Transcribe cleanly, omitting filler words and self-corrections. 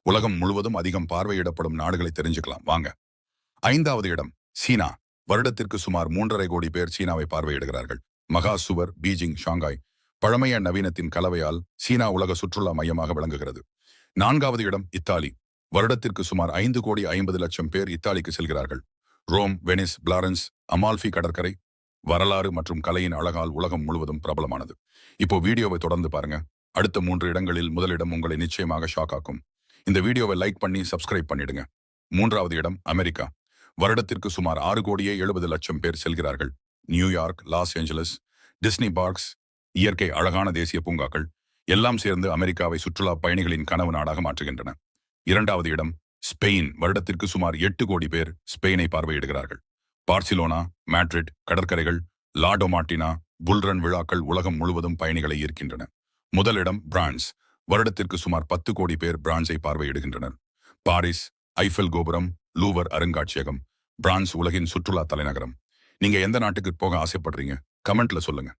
உலகம் முழுவதும் அதிகம் பார்வையிடப்படும் நாடுகளை தெரிஞ்சுக்கலாம் வாங்க. 5வது இடம் சீனா. வருடத்திற்கு சுமார் 3.5 கோடி பேர் சீனாவை பார்வையிடுகிறார்கள். மகா சுவர், பீஜிங், ஷாங்காய். பழமைய நவீனத்தின் கலவையால் சீனா உலக சுற்றுலா மையமாக விளங்குகிறது. 4வது இடம் இத்தாலி. வருடத்திற்கு சுமார் 5,50,00,000 பேர் இத்தாலிக்கு செல்கிறார்கள். ரோம், வெனிஸ், பிளாரன்ஸ், அமால்ஃபி கடற்கரை வரலாறு மற்றும் கலையின் அழகால் உலகம் முழுவதும் பிரபலமானது. இப்போ வீடியோவை தொடர்ந்து பாருங்க. அடுத்த 3 இடங்களில் முதலிடம் உங்களை நிச்சயமாக ஷாக் ஆக்கும். இந்த வீடியோவை லைக் பண்ணி சப்ஸ்கிரைப் பண்ணிடுங்க. 3வது இடம் அமெரிக்கா. வருடத்திற்கு சுமார் 6,70,00,000 பேர் செல்கிறார்கள். New York, Los Angeles, Disney parks, இயற்கை அழகான தேசிய பூங்காக்கள் எல்லாம் சேர்ந்து அமெரிக்காவை சுற்றுலா பயணிகளின் கனவு நாடாக மாற்றுகின்றன. 2வது இடம் ஸ்பெயின். வருடத்திற்கு சுமார் 8 கோடி பேர் ஸ்பெயினை பார்வையிடுகிறார்கள். பார்சிலோனா, மேட்ரிட், கடற்கரைகள், லாடோமாட்டினா, புல்ரன் விழாக்கள் உலகம் முழுவதும் பயணிகளை ஈர்க்கின்றன. முதலிடம் பிரான்ஸ். வருடத்திற்கு சுமார் 10 கோடி பேர் பிரான்ஸை பார்வையிடுகின்றனர். பாரிஸ், ஐஃபெல் கோபுரம், லூவர் அருங்காட்சியகம். பிரான்ஸ் உலகின் சுற்றுலா தலைநகரம். நீங்க எந்த நாட்டுக்கு போக ஆசைப்படுறீங்க? கமெண்ட்ல சொல்லுங்க.